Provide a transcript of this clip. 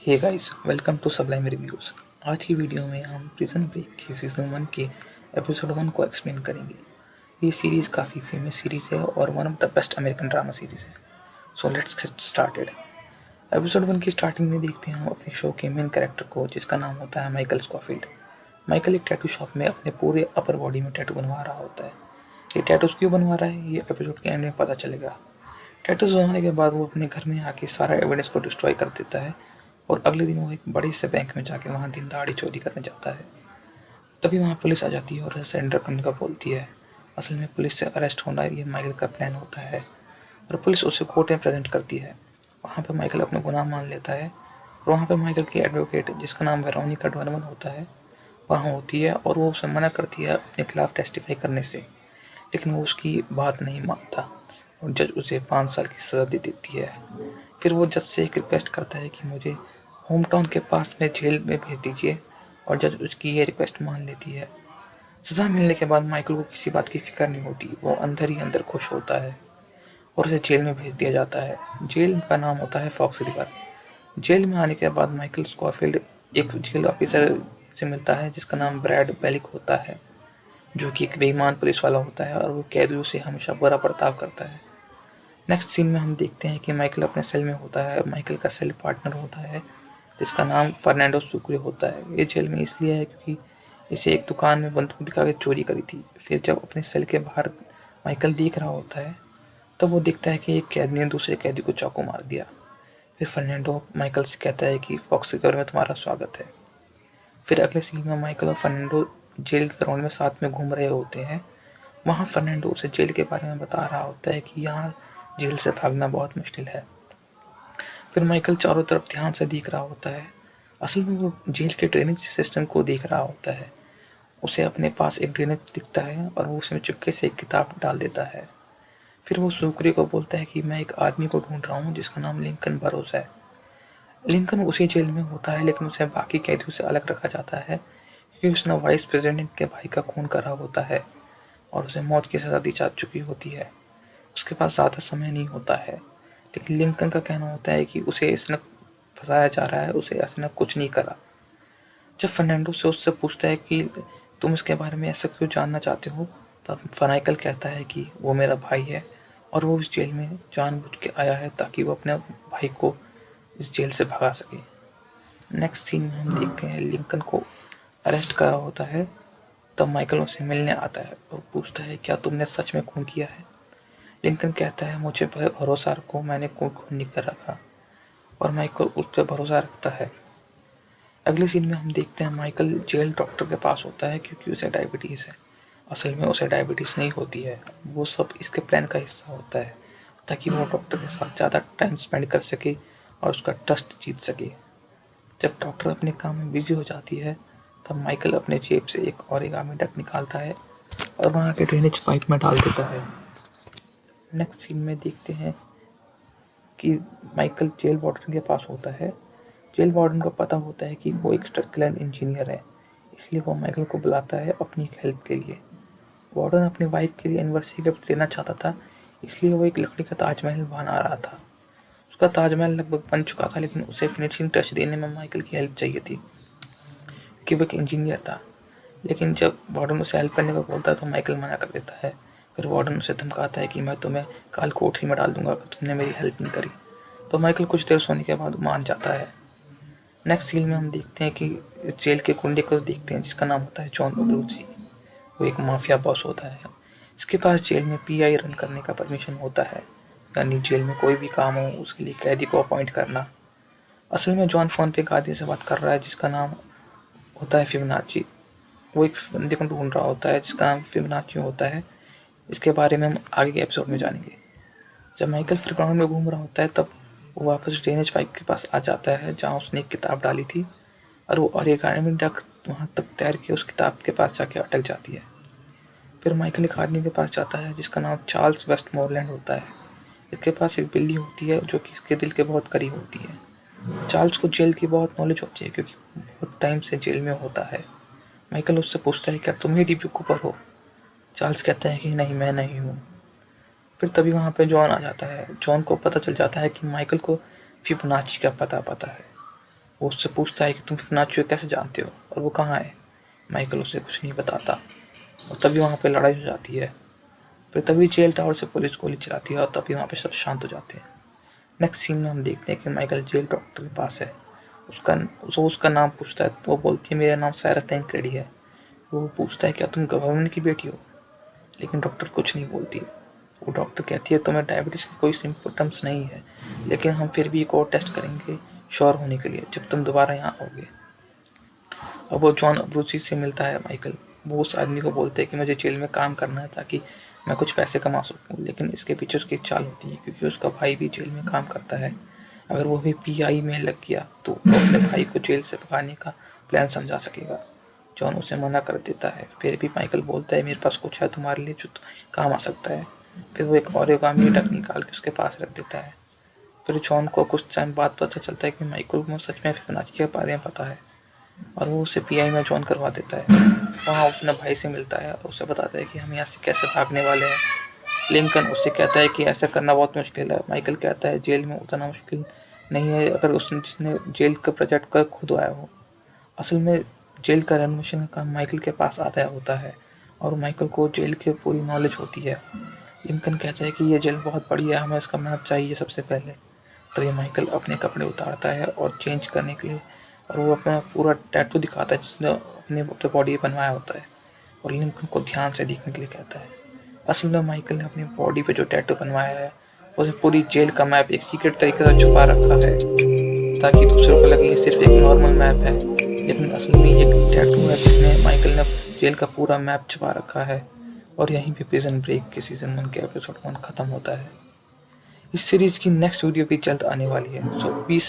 Hey guys, welcome to sublime reviews. आज की video में हम प्रिजन ब्रेक के सीज़न 1 के एपिसोड 1 को एक्सप्लेन करेंगे। ये सीरीज़ काफ़ी फेमस सीरीज़ है और one of the best American drama series है। So let's get started. Episode 1 की स्टार्टिंग में देखते हैं हम अपने शो के मेन कैरेक्टर को, जिसका नाम होता है माइकल स्कॉफील्ड। माइकल एक टैटू शॉप में अपने पूरे अपर बॉडी में टैटू बनवा रहा होता है। ये टैटूज़ क्यों बनवा रहा है, ये एपिसोड के एंड में पता चलेगा। टैटूज़ बनवाने के बाद वो अपने घर में आके सारा एविडेंस को डिस्ट्रॉय कर देता है और अगले दिन वो एक बड़े से बैंक में जाके वहाँ दिन दहाड़े चोरी करने जाता है। तभी वहाँ पुलिस आ जाती है और सरेंडर करने का बोलती है। असल में पुलिस से अरेस्ट होना ये माइकल का प्लान होता है और पुलिस उसे कोर्ट में प्रेजेंट करती है। वहाँ पर माइकल अपना गुनाह मान लेता है और वहाँ पर माइकल की एडवोकेट, जिसका नाम वेरोनिका डॉर्मन होता है, वहाँ होती है और वो उसे मना करती है अपने खिलाफ टेस्टिफाई करने से, लेकिन वो उसकी बात नहीं मानता और जज उसे 5 साल की सज़ा दे देती है। फिर वो जज से एक रिक्वेस्ट करता है कि मुझे होम टाउन के पास में जेल में भेज दीजिए और जज उसकी ये रिक्वेस्ट मान लेती है। सज़ा मिलने के बाद माइकल को किसी बात की फिक्र नहीं होती, वो अंदर ही अंदर खुश होता है और उसे जेल में भेज दिया जाता है। जेल का नाम होता है फॉक्स रिवर। जेल में आने के बाद माइकल स्कॉफील्ड एक जेल ऑफिसर से मिलता है जिसका नाम ब्रैड बेलिक होता है, जो कि एक बेईमान पुलिस वाला होता है और वो कैदियों से हमेशा बुरा बर्ताव करता है। नेक्स्ट सीन में हम देखते हैं कि माइकल अपने सेल में होता है। माइकल का सेल पार्टनर होता है जिसका नाम फर्नांडो सुक्रे होता है। ये जेल में इसलिए है क्योंकि इसे एक दुकान में बंदूक दिखा के चोरी करी थी। फिर जब अपने सेल के बाहर माइकल देख रहा होता है तब वो देखता है कि एक कैदी ने दूसरे कैदी को चाकू मार दिया। फिर फर्नांडो माइकल से कहता है कि फॉक्स रिवर में तुम्हारा स्वागत है। फिर अगले सीन में माइकल और फर्नांडो जेल के ग्राउंड में साथ में घूम रहे होते हैं। वहाँ फर्नांडो उसे जेल के बारे में बता रहा होता है कि यहाँ जेल से भागना बहुत मुश्किल है। फिर माइकल चारों तरफ ध्यान से देख रहा होता है। असल में वो जेल के ड्रेनेज सिस्टम को देख रहा होता है। उसे अपने पास एक ड्रेनेज दिखता है और वो उसमें चुपके से एक किताब डाल देता है। फिर वो सुक्रे को बोलता है कि मैं एक आदमी को ढूंढ रहा हूँ जिसका नाम लिंकन बरोस है। लिंकन उसी जेल में होता है, लेकिन उसे बाकी कैदियों से अलग रखा जाता है क्योंकि उसने वाइस प्रेसिडेंट के भाई का खून करा होता है और उसे मौत की सज़ा दी जा चुकी होती है। उसके पास ज़्यादा समय नहीं होता है, लेकिन लिंकन का कहना होता है कि उसे इसने फंसाया जा रहा है, उसे इसने कुछ नहीं करा। जब फर्नांडो से उससे पूछता है कि तुम इसके बारे में ऐसा क्यों जानना चाहते हो, तब माइकल कहता है कि वो मेरा भाई है और वो इस जेल में जानबूझ के आया है ताकि वो अपने भाई को इस जेल से भगा सके। नेक्स्ट सीन में हम देखते हैं लिंकन को अरेस्ट करा होता है। तब माइकल उसे मिलने आता है और पूछता है क्या तुमने सच में खून किया है। लिंकन कहता है मुझे भरोसा रखो, मैंने कोई खून नहीं कर रखा, और माइकल उस पर भरोसा रखता है। अगले सीन में हम देखते हैं माइकल जेल डॉक्टर के पास होता है क्योंकि उसे डायबिटीज़ है। असल में उसे डायबिटीज़ नहीं होती है, वो सब इसके प्लान का हिस्सा होता है ताकि वो डॉक्टर के साथ ज़्यादा टाइम स्पेंड कर सके और उसका ट्रस्ट जीत सके। जब डॉक्टर अपने काम में बिजी हो जाती है तब माइकल अपने जेब से एक ओरिगामी डक निकालता है और वहाँ के ड्रेनेज पाइप में डाल देता है। नेक्स्ट सीन में देखते हैं कि माइकल जेल वार्डन के पास होता है। जेल वार्डन को पता होता है कि वो एक स्ट्रक्चरल इंजीनियर है, इसलिए वो माइकल को बुलाता है अपनी हेल्प के लिए। वार्डन अपनी वाइफ के लिए एनिवर्सरी गिफ्ट देना चाहता था, इसलिए वो एक लकड़ी का ताजमहल बना रहा था। उसका ताजमहल लगभग बन चुका था, लेकिन उसे फिनिशिंग टच देने में माइकल की हेल्प चाहिए थी क्योंकि वो एक इंजीनियर था। लेकिन जब वार्डन उसे हेल्प करने को बोलता है तो माइकल मना कर देता है। फिर वार्डन उसे धमकाता है कि मैं तुम्हें काल कोठरी में डाल दूंगा अगर तुमने मेरी हेल्प नहीं करी। तो माइकल कुछ देर सोने के बाद मान जाता है। नेक्स्ट सीन में हम देखते हैं कि इस जेल के गुंडे को देखते हैं जिसका नाम होता है जॉन अब्रूसी। वो एक माफिया बॉस होता है। इसके पास जेल में पीआई रन करने का परमिशन होता है, यानी जेल में कोई भी काम हो उसके लिए कैदी को अपॉइंट करना। असल में जॉन फ़ोन पे एक आदमी से बात कर रहा है जिसका नाम होता है फिबोनाची। वो एक बंदे को ढूंढ रहा होता है जिसका नाम फिबोनाची होता है। इसके बारे में हम आगे के एपिसोड में जानेंगे। जब माइकल फिर ग्राउंड में घूम रहा होता है तब वो वापस ड्रेनेज पाइप के पास आ जाता है जहाँ उसने एक किताब डाली थी और वो ओरिगामी डक वहाँ तक तैर के उस किताब के पास जाके अटक जाती है। फिर माइकल एक आदमी के पास जाता है जिसका नाम चार्ल्स वेस्टमोरलैंड होता है। इसके पास एक बिल्ली होती है जो कि इसके दिल के बहुत करीब होती है। चार्ल्स को जेल की बहुत नॉलेज होती है क्योंकि बहुत टाइम से जेल में होता है। माइकल उससे पूछता है क्या तुम ही डीपी कूपर हो। चार्ल्स कहता है कि नहीं, मैं नहीं हूँ। फिर तभी वहाँ पे जॉन आ जाता है। जॉन को पता चल जाता है कि माइकल को फिबोनाची का पता है। वो उससे पूछता है कि तुम फिबोनाची को कैसे जानते हो और वो कहाँ है। माइकल उसे कुछ नहीं बताता और तभी वहाँ पे लड़ाई हो जाती है। फिर तभी जेल टावर से पुलिस गोली चलाती है और तभी वहाँ पे सब शांत हो जाते हैं। नेक्स्ट सीन में हम देखते हैं कि माइकल जेल डॉक्टर के पास है। उसका नाम पूछता है तो वो बोलती है मेरा नाम सारा टैंकरेडी है। वो पूछता है क्या तुम गवर्नर की बेटी हो, लेकिन डॉक्टर कुछ नहीं बोलती। वो डॉक्टर कहती है तुम्हें डायबिटीज़ की कोई सिम्टम्स नहीं है, लेकिन हम फिर भी एक और टेस्ट करेंगे श्योर होने के लिए जब तुम दोबारा यहाँ आओगे। अब वो जॉन अब्रूसी से मिलता है माइकल। वो उस आदमी को बोलते हैं कि मुझे जेल में काम करना है ताकि मैं कुछ पैसे कमा सकूं, लेकिन इसके पीछे उसकी चाल होती है क्योंकि उसका भाई भी जेल में काम करता है। अगर वो भी पीआई में लग गया तो वो अपने भाई को जेल से भगाने का प्लान समझा सकेगा। जॉन उसे मना कर देता है, फिर भी माइकल बोलता है मेरे पास कुछ है तुम्हारे लिए जो काम आ सकता है। फिर वो एक ओरिगामी डक निकाल के उसके पास रख देता है। फिर जॉन को कुछ टाइम बाद पता चलता है कि माइकल को सच में फिबोनाची के बारे में पता है और वो उसे पीआई में ज्वाइन करवा देता है। वहाँ अपने भाई से मिलता है और उसे बताता है कि हम यहाँ से कैसे भागने वाले हैं। लिंकन उससे कहता है कि ऐसा करना बहुत मुश्किल है। माइकल कहता है जेल में उतना मुश्किल नहीं है अगर उसने जिसने जेल का प्रोजेक्ट कर खुद आया हो। असल में जेल का रेनोवेशन का काम माइकल के पास आता होता है और माइकल को जेल की पूरी नॉलेज होती है। लिंकन कहता है कि ये जेल बहुत बड़ी है, हमें इसका मैप चाहिए सबसे पहले। तभी माइकल अपने कपड़े उतारता है और चेंज करने के लिए और वो अपना पूरा टैटू दिखाता है जिसने अपने बॉडी बनवाया होता है और लिंकन को ध्यान से देखने के लिए कहता है। असल में माइकल ने अपनी बॉडी पे जो टैटू बनवाया है उसे पूरी जेल का मैप एक सीक्रेट तरीके से छुपा रखा है ताकि दूसरों को लगे ये सिर्फ एक नॉर्मल मैप है, लेकिन असल में ये टैटू है जिसमें माइकल ने जेल का पूरा मैप छुपा रखा है। और यहीं पे प्रिजन ब्रेक के सीजन 1 के एपिसोड 1 खत्म होता है। इस सीरीज की नेक्स्ट वीडियो भी जल्द आने वाली है, सो प्लीज